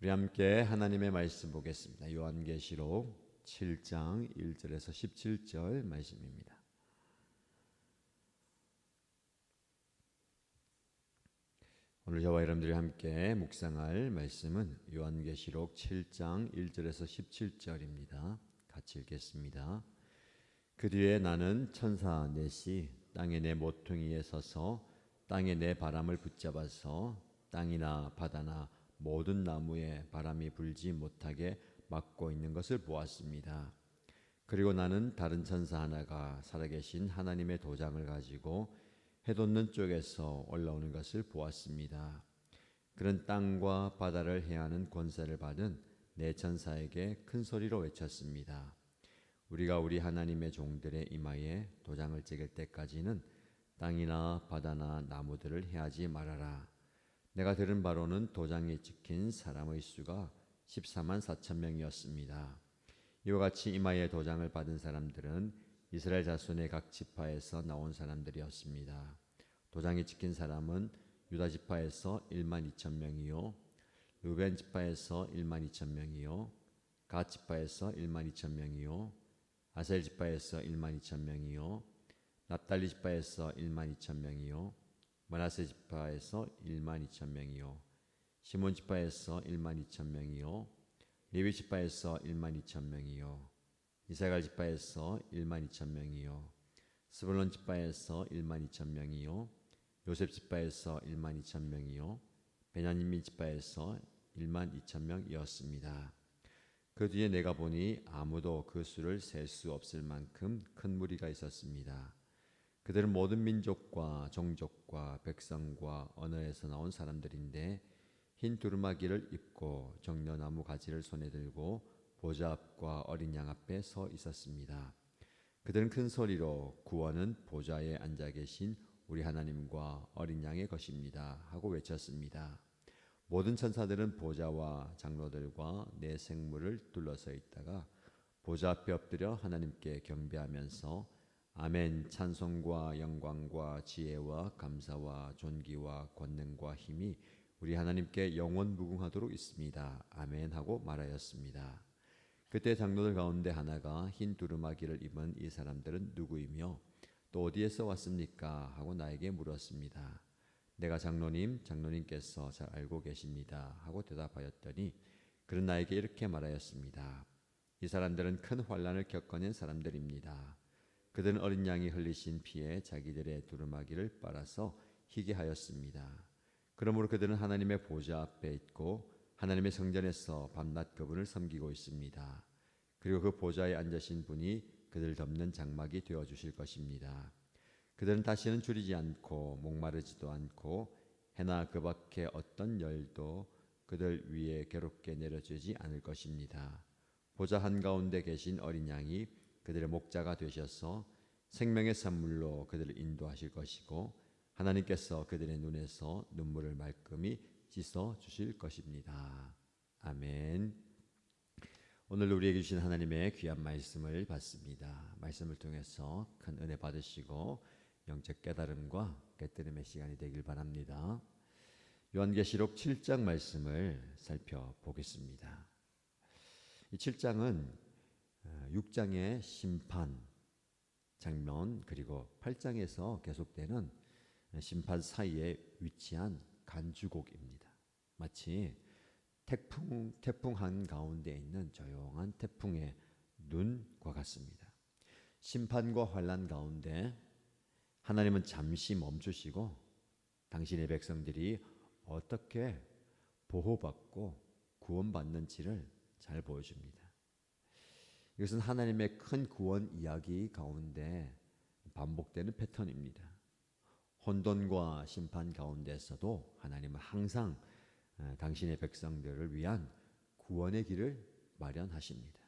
우리 함께 하나님의 말씀 보겠습니다. 요한계시록 7장 1절에서 17절 말씀입니다. 오늘 저와 여러분들이 함께 묵상할 말씀은 요한계시록 7장 1절에서 17절입니다. 같이 읽겠습니다. 그 뒤에 나는 천사 넷이 땅에 내 모퉁이에 서서 땅에 내 바람을 붙잡아서 땅이나 바다나 모든 나무에 바람이 불지 못하게 막고 있는 것을 보았습니다. 그리고 나는 다른 천사 하나가 살아계신 하나님의 도장을 가지고 해돋는 쪽에서 올라오는 것을 보았습니다. 그는 땅과 바다를 해하는 권세를 받은 네 천사에게 큰 소리로 외쳤습니다. 우리가 우리 하나님의 종들의 이마에 도장을 찍을 때까지는 땅이나 바다나 나무들을 해하지 말아라. 내가 들은 바로는 도장에 찍힌 사람의 수가 14만 4천 명이었습니다. 이와 같이 이마에 도장을 받은 사람들은 이스라엘 자손의 각 지파에서 나온 사람들이었습니다. 도장에 찍힌 사람은 유다 지파에서 1만 2천 명이요, 르벤 지파에서 1만 2천 명이요, 갓 지파에서 1만 2천 명이요, 아셀 지파에서 1만 2천 명이요, 납달리 지파에서 1만 2천 명이요, 므낫세 지파에서 1만 2천 명이요, 시몬 지파에서 1만 2천 명이요, 레위 지파에서 1만 2천 명이요, 이사갈 지파에서 1만 2천 명이요, 스불론 지파에서 1만 2천 명이요, 요셉 지파에서 1만 2천 명이요, 베냐민 지파에서 1만 2천 명이었습니다. 그 뒤에 내가 보니 아무도 그 수를 셀 수 없을 만큼 큰 무리가 있었습니다. 그들은 모든 민족과 종족과 백성과 언어에서 나온 사람들인데 흰 두루마기를 입고 정려나무 가지를 손에 들고 보좌 앞과 어린 양 앞에 서 있었습니다. 그들은 큰 소리로 구원은 보좌에 앉아 계신 우리 하나님과 어린 양의 것입니다 하고 외쳤습니다. 모든 천사들은 보좌와 장로들과 네 생물을 둘러서 있다가 보좌 앞에 엎드려 하나님께 경배하면서 아멘, 찬송과 영광과 지혜와 감사와 존귀와 권능과 힘이 우리 하나님께 영원 무궁하도록 있습니다. 아멘 하고 말하였습니다. 그때 장로들 가운데 하나가 흰 두루마기를 입은 이 사람들은 누구이며 또 어디에서 왔습니까? 하고 나에게 물었습니다. 내가 장로님께서 잘 알고 계십니다 하고 대답하였더니 그는 나에게 이렇게 말하였습니다. 이 사람들은 큰 환난을 겪어낸 사람들입니다. 그들은 어린 양이 흘리신 피에 자기들의 두루마기를 빨아서 희게 하였습니다. 그러므로 그들은 하나님의 보좌 앞에 있고 하나님의 성전에서 밤낮 그분을 섬기고 있습니다. 그리고 그 보좌에 앉으신 분이 그들을 덮는 장막이 되어 주실 것입니다. 그들은 다시는 줄이지 않고 목마르지도 않고 해나 그 밖에 어떤 열도 그들 위에 괴롭게 내려지지 않을 것입니다. 보좌 한가운데 계신 어린 양이 그들의 목자가 되셔서 생명의 선물로 그들을 인도하실 것이고 하나님께서 그들의 눈에서 눈물을 말끔히 씻어 주실 것입니다. 아멘. 오늘 우리에게 주신 하나님의 귀한 말씀을 받습니다. 말씀을 통해서 큰 은혜 받으시고 영적 깨달음과 깨뜨림의 시간이 되길 바랍니다. 요한계시록 7장 말씀을 살펴보겠습니다. 이 7장은 6장의 심판 장면 그리고 8장에서 계속되는 심판 사이에 위치한 간주곡입니다. 마치 태풍 한가운데 있는 조용한 태풍의 눈과 같습니다. 심판과 환난 가운데 하나님은 잠시 멈추시고 당신의 백성들이 어떻게 보호받고 구원받는지를 잘 보여줍니다. 이것은 하나님의 큰 구원 이야기 가운데 반복되는 패턴입니다. 혼돈과 심판 가운데서도 하나님은 항상 당신의 백성들을 위한 구원의 길을 마련하십니다.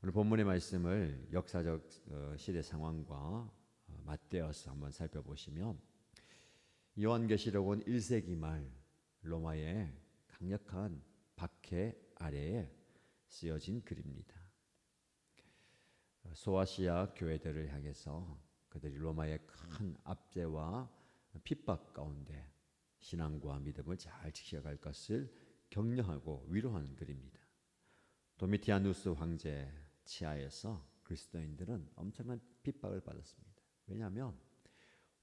오늘 본문의 말씀을 역사적 시대 상황과 맞대어서 한번 살펴보시면 요한계시록은 1세기 말 로마의 강력한 박해 아래에 쓰여진 글입니다. 소아시아 교회들을 향해서 그들이 로마의 큰 압제와 핍박 가운데 신앙과 믿음을 잘 지켜갈 것을 격려하고 위로하는 글입니다. 도미티아누스 황제 치하에서 그리스도인들은 엄청난 핍박을 받았습니다. 왜냐하면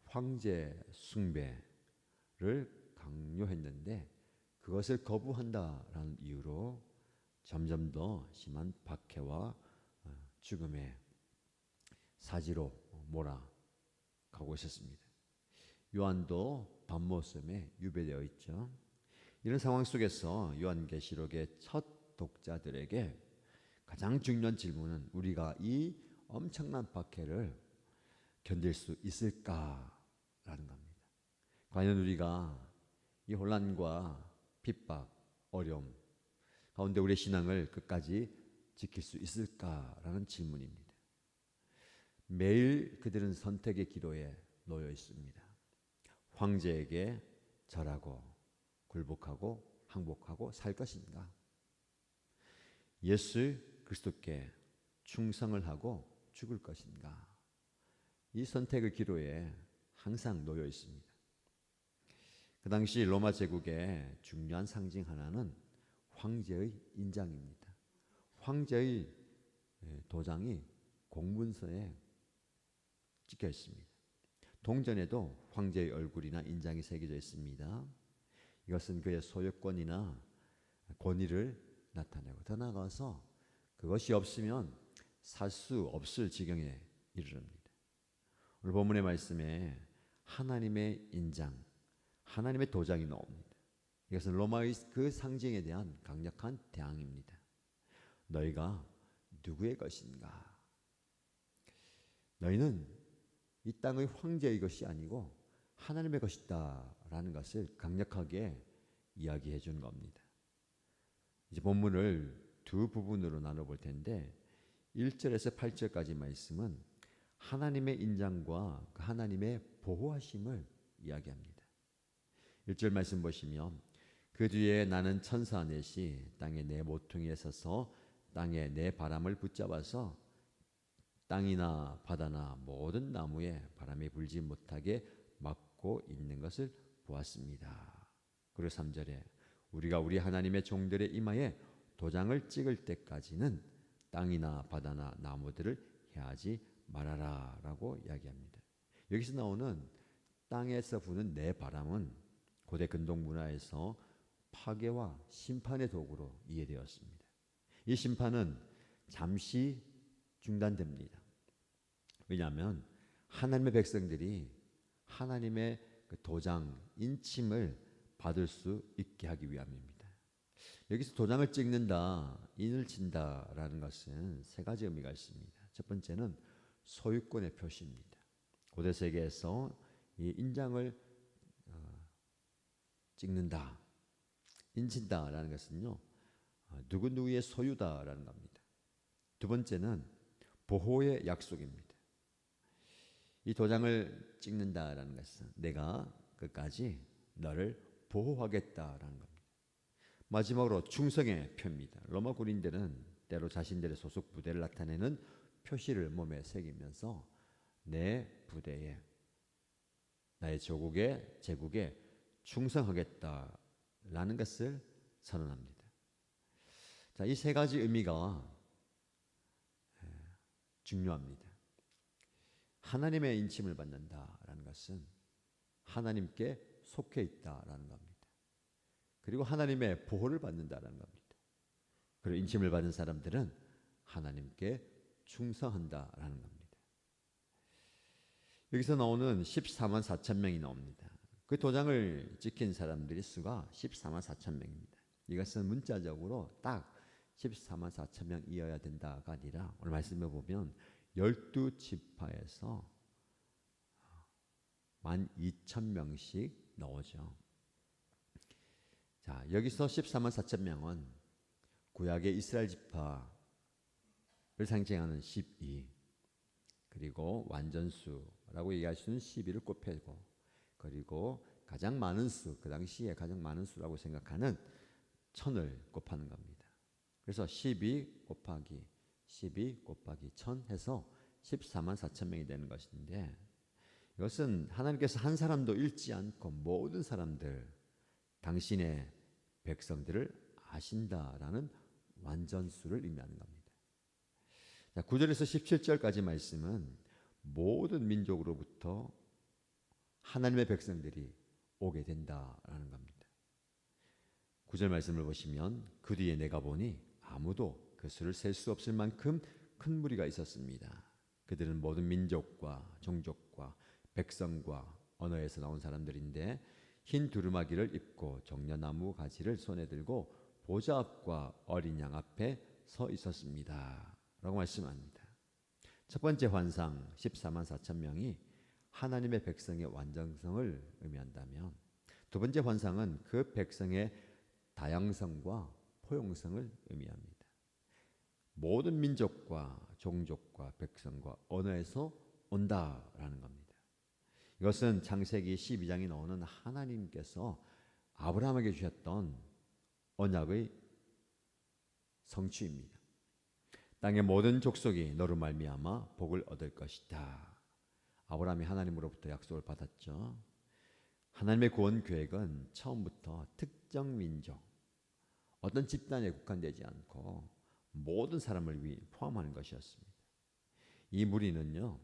황제 숭배를 강요했는데 그것을 거부한다라는 이유로 점점 더 심한 박해와 죽음의 사지로 몰아가고 있었습니다. 요한도 밤모섬에 유배되어 있죠. 이런 상황 속에서 요한계시록의 첫 독자들에게 가장 중요한 질문은 우리가 이 엄청난 박해를 견딜 수 있을까라는 겁니다. 과연 우리가 이 혼란과 핍박, 어려움 가운데 우리의 신앙을 끝까지 지킬 수 있을까라는 질문입니다. 매일 그들은 선택의 기로에 놓여 있습니다. 황제에게 절하고 굴복하고 항복하고 살 것인가? 예수 그리스도께 충성을 하고 죽을 것인가? 이 선택의 기로에 항상 놓여 있습니다. 그 당시 로마 제국의 중요한 상징 하나는 황제의 인장입니다. 황제의 도장이 공문서에 찍혀 있습니다. 동전에도 황제의 얼굴이나 인장이 새겨져 있습니다. 이것은 그의 소유권이나 권위를 나타내고 더 나아가서 그것이 없으면 살 수 없을 지경에 이르릅니다. 오늘 본문의 말씀에 하나님의 인장, 하나님의 도장이 나옵니다. 이것은 로마의 그 상징에 대한 강력한 대항입니다. 너희가 누구의 것인가? 너희는 이 땅의 황제의 것이 아니고 하나님의 것이다 라는 것을 강력하게 이야기해 주는 겁니다. 이제 본문을 두 부분으로 나눠볼 텐데 1절에서 8절까지 말씀은 하나님의 인장과 하나님의 보호하심을 이야기합니다. 1절 말씀 보시면 그 뒤에 나는 천사 넷이 땅의 네 모퉁이에 서서 땅에 네 바람을 붙잡아서 땅이나 바다나 모든 나무에 바람이 불지 못하게 막고 있는 것을 보았습니다. 그리고 3절에 우리가 우리 하나님의 종들의 이마에 도장을 찍을 때까지는 땅이나 바다나 나무들을 해하지 말아라 라고 이야기합니다. 여기서 나오는 땅에서 부는 네 바람은 고대 근동 문화에서 파괴와 심판의 도구로 이해되었습니다. 이 심판은 잠시 중단됩니다. 왜냐하면 하나님의 백성들이 하나님의 그 도장, 인침을 받을 수 있게 하기 위함입니다. 여기서 도장을 찍는다, 인을 친다라는 것은 세 가지 의미가 있습니다. 첫 번째는 소유권의 표시입니다. 고대 세계에서 이 인장을 찍는다, 인친다라는 것은요, 누구누구의 소유다라는 겁니다. 두 번째는 보호의 약속입니다. 이 도장을 찍는다라는 것은 내가 끝까지 너를 보호하겠다라는 겁니다. 마지막으로 충성의 표입니다. 로마 군인들은 때로 자신들의 소속 부대를 나타내는 표시를 몸에 새기면서 내 부대에 나의 조국에 제국에 충성하겠다라는 것을 선언합니다. 자, 이 세 가지 의미가 중요합니다. 하나님의 인침을 받는다라는 것은 하나님께 속해 있다라는 겁니다. 그리고 하나님의 보호를 받는다라는 겁니다. 그리고 인침을 받은 사람들은 하나님께 충성한다라는 겁니다. 여기서 나오는 14만 4천 명이 나옵니다. 그 도장을 찍힌 사람들의 수가 14만 4천 명입니다. 이것은 문자적으로 딱 14만 4천 명이어야 된다가 아니라 오늘 말씀해 보면 12지파에서 12,000명씩 나오죠. 자, 여기서 14만 4천 명은 구약의 이스라엘 지파를 상징하는 12, 그리고 완전수라고 얘기할 수 있는 12를 곱해고, 그리고 가장 많은 수, 그 당시에 가장 많은 수라고 생각하는 1000을 곱하는 겁니다. 그래서 12 곱하기 1000 해서 14만 4천 명이 되는 것인데, 이것은 하나님께서 한 사람도 잃지 않고 모든 사람들, 당신의 백성들을 아신다라는 완전수를 의미하는 겁니다. 자, 9절에서 17절까지 말씀은 모든 민족으로부터 하나님의 백성들이 오게 된다라는 겁니다. 9절 말씀을 보시면 그 뒤에 내가 보니 아무도 그 수를 셀 수 없을 만큼 큰 무리가 있었습니다. 그들은 모든 민족과 종족과 백성과 언어에서 나온 사람들인데 흰 두루마기를 입고 종려나무 가지를 손에 들고 보좌 앞과 어린 양 앞에 서 있었습니다. 라고 말씀합니다. 첫 번째 환상 14만 4천 명이 하나님의 백성의 완전성을 의미한다면 두 번째 환상은 그 백성의 다양성과 포용성을 의미합니다. 모든 민족과 종족과 백성과 언어에서 온다라는 겁니다. 이것은 창세기 12장에 나오는 하나님께서 아브라함에게 주셨던 언약의 성취입니다. 땅의 모든 족속이 너로 말미암아 복을 얻을 것이다. 아브라함이 하나님으로부터 약속을 받았죠. 하나님의 구원 계획은 처음부터 특정 민족, 어떤 집단에 국한되지 않고 모든 사람을 포함하는 것이었습니다. 이 무리는요,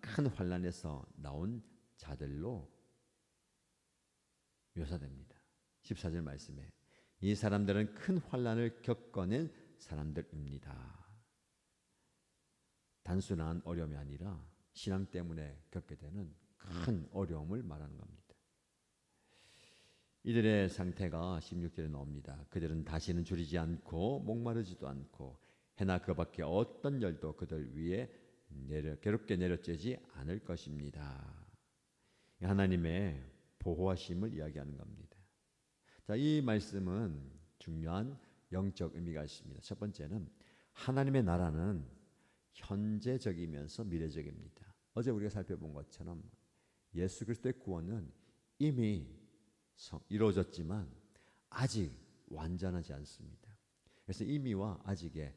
큰 환란에서 나온 자들로 묘사됩니다. 14절 말씀에 이 사람들은 큰 환란을 겪어낸 사람들입니다. 단순한 어려움이 아니라 신앙 때문에 겪게 되는 큰 어려움을 말하는 겁니다. 이들의 상태가 16절에 나옵니다. 그들은 다시는 줄이지 않고 목마르지도 않고 해나 그밖에 어떤 열도 그들 위에 괴롭게 내려쬐지 않을 것입니다. 하나님의 보호하심을 이야기하는 겁니다. 자, 이 말씀은 중요한 영적 의미가 있습니다. 첫 번째는 하나님의 나라는 현재적이면서 미래적입니다. 어제 우리가 살펴본 것처럼 예수 그리스도의 구원은 이미 이루어졌지만 아직 완전하지 않습니다. 그래서 이미와 아직의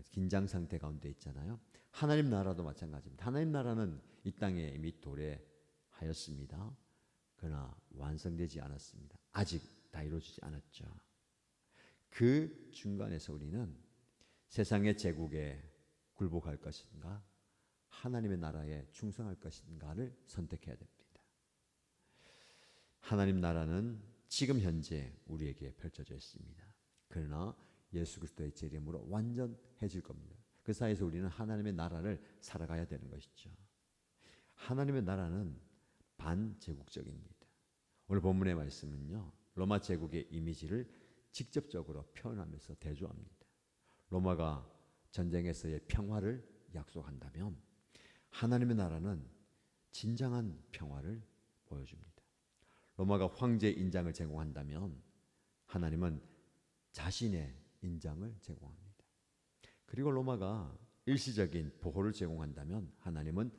긴장 상태 가운데 있잖아요. 하나님 나라도 마찬가지입니다. 하나님 나라는 이 땅에 이미 도래하였습니다. 그러나 완성되지 않았습니다. 아직 다 이루어지지 않았죠. 그 중간에서 우리는 세상의 제국에 굴복할 것인가, 하나님의 나라에 충성할 것인가를 선택해야 됩니다. 하나님 나라는 지금 현재 우리에게 펼쳐져 있습니다. 그러나 예수 그리스도의 재림으로 완전해질 겁니다. 그 사이에서 우리는 하나님의 나라를 살아가야 되는 것이죠. 하나님의 나라는 반제국적입니다. 오늘 본문의 말씀은요, 로마 제국의 이미지를 직접적으로 표현하면서 대조합니다. 로마가 전쟁에서의 평화를 약속한다면 하나님의 나라는 진정한 평화를 보여줍니다. 로마가 황제 인장을 제공한다면 하나님은 자신의 인장을 제공합니다. 그리고 로마가 일시적인 보호를 제공한다면 하나님은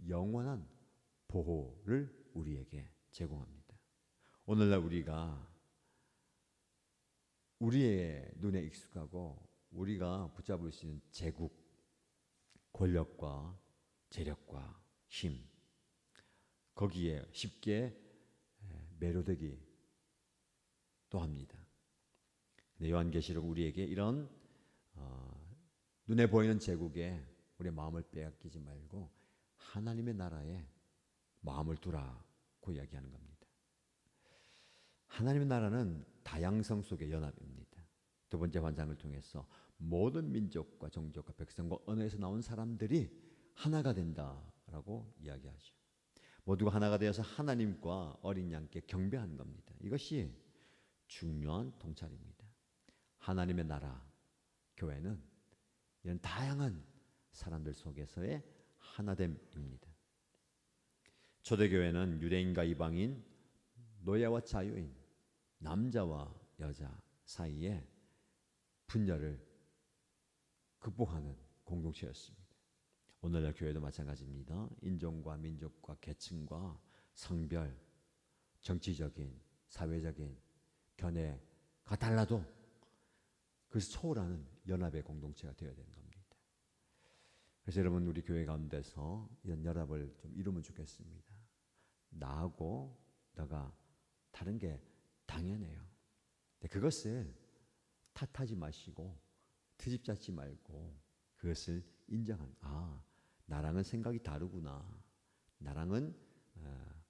영원한 보호를 우리에게 제공합니다. 오늘날 우리가 우리의 눈에 익숙하고 우리가 붙잡을 수 있는 제국, 권력과 재력과 힘, 거기에 쉽게 매료되기도 합니다. 근데 요한계시록 우리에게 이런 눈에 보이는 제국에 우리의 마음을 빼앗기지 말고 하나님의 나라에 마음을 두라고 이야기하는 겁니다. 하나님의 나라는 다양성 속의 연합입니다. 두 번째 환상을 통해서 모든 민족과 종족과 백성과 언어에서 나온 사람들이 하나가 된다라고 이야기하죠. 모두가 하나가 되어서 하나님과 어린 양께 경배하는 겁니다. 이것이 중요한 통찰입니다. 하나님의 나라, 교회는 이런 다양한 사람들 속에서의 하나됨입니다. 초대교회는 유대인과 이방인, 노예와 자유인, 남자와 여자 사이에 분열을 극복하는 공동체였습니다. 오늘날 교회도 마찬가지입니다. 인종과 민족과 계층과 성별, 정치적인, 사회적인 견해가 달라도 그것을 초월하는 연합의 공동체가 되어야 되는 겁니다. 그래서 여러분 우리 교회 가운데서 이런 연합을 좀 이루면 좋겠습니다. 나하고 너가 다른 게 당연해요. 그것을 탓하지 마시고 트집 잡지 말고 그것을 인정하는, 나랑은 생각이 다르구나. 나랑은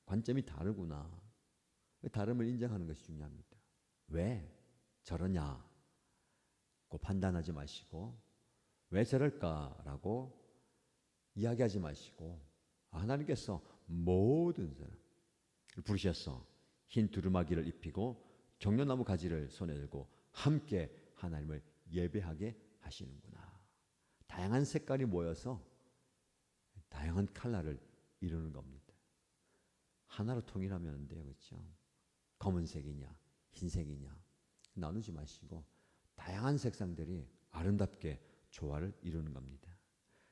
관점이 다르구나. 다름을 인정하는 것이 중요합니다. 왜 저러냐고 판단하지 마시고 왜 저럴까라고 이야기하지 마시고 하나님께서 모든 사람을 부르셔서 흰 두루마기를 입히고 종려나무 가지를 손에 들고 함께 하나님을 예배하게 하시는구나. 다양한 색깔이 모여서 다양한 컬러를 이루는 겁니다. 하나로 통일하면 안 돼요. 그렇죠? 검은색이냐 흰색이냐 나누지 마시고 다양한 색상들이 아름답게 조화를 이루는 겁니다.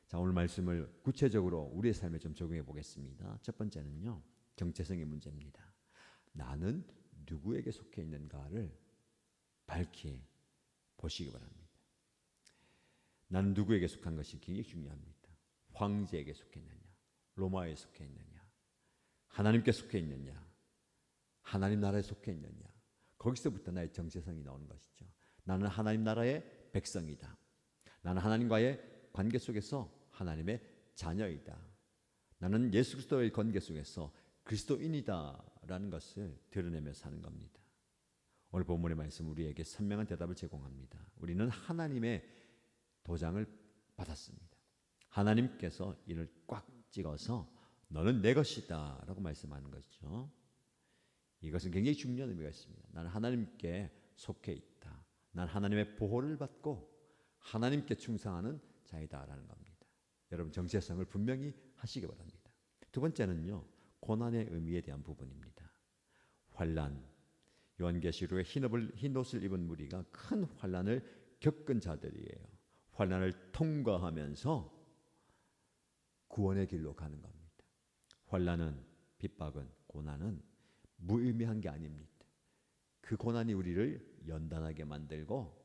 자, 오늘 말씀을 구체적으로 우리의 삶에 좀 적용해 보겠습니다. 첫 번째는요, 정체성의 문제입니다. 나는 누구에게 속해 있는가를 밝히 보시기 바랍니다. 나는 누구에게 속한 것이 굉장히 중요합니다. 황제에게 속해 있느냐, 로마에 속해 있느냐, 하나님께 속해 있느냐, 하나님 나라에 속해 있느냐. 거기서부터 나의 정체성이 나오는 것이죠. 나는 하나님 나라의 백성이다. 나는 하나님과의 관계 속에서 하나님의 자녀이다. 나는 예수 그리스도의 관계 속에서 그리스도인이다라는 것을 드러내며 사는 겁니다. 오늘 본문의 말씀 우리에게 선명한 대답을 제공합니다. 우리는 하나님의 도장을 받았습니다. 하나님께서 이를 꽉 찍어서 너는 내 것이다 라고 말씀하는 것이죠. 이것은 굉장히 중요한 의미가 있습니다. 나는 하나님께 속해 있다. 난 하나님의 보호를 받고 하나님께 충성하는 자이다라는 겁니다. 여러분 정체성을 분명히 하시기 바랍니다. 두 번째는요, 고난의 의미에 대한 부분입니다. 환난, 요한계시록에 흰 옷을 입은 무리가 큰 환난을 겪은 자들이에요. 환난을 통과하면서 구원의 길로 가는 겁니다. 환난은, 핍박은, 고난은 무의미한 게 아닙니다. 그 고난이 우리를 연단하게 만들고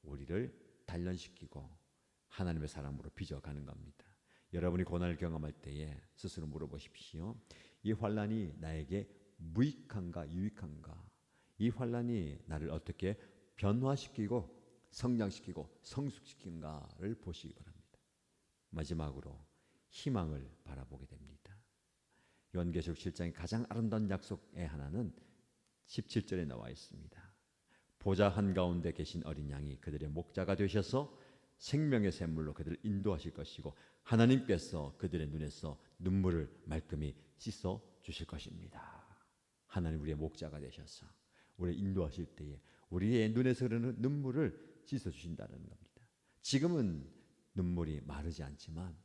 우리를 단련시키고 하나님의 사람으로 빚어가는 겁니다. 여러분이 고난을 경험할 때에 스스로 물어보십시오. 이 환난이 나에게 무익한가 유익한가? 이 환난이 나를 어떻게 변화시키고 성장시키고 성숙시킨가를 보시기 바랍니다. 마지막으로 희망을 바라보게 됩니다. 요한계시록 7장의 가장 아름다운 약속의 하나는 17절에 나와 있습니다. 보좌 한가운데 계신 어린 양이 그들의 목자가 되셔서 생명의 샘물로 그들을 인도하실 것이고 하나님께서 그들의 눈에서 눈물을 말끔히 씻어 주실 것입니다. 하나님 우리의 목자가 되셔서 우리를 인도하실 때에 우리의 눈에서 흐르는 눈물을 씻어 주신다는 겁니다. 지금은 눈물이 마르지 않지만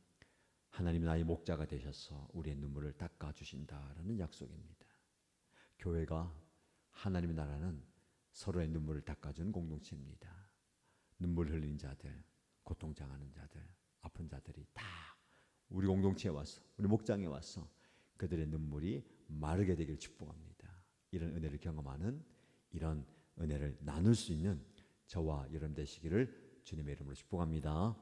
하나님 나의 목자가 되셔서 우리의 눈물을 닦아 주신다라는 약속입니다. 교회가 하나님의 나라는 서로의 눈물을 닦아주는 공동체입니다. 눈물 흘린 자들, 고통당하는 자들, 아픈 자들이 다 우리 공동체에 와서 우리 목장에 와서 그들의 눈물이 마르게 되기를 축복합니다. 이런 은혜를 경험하는, 이런 은혜를 나눌 수 있는 저와 여러분 되시기를 주님의 이름으로 축복합니다.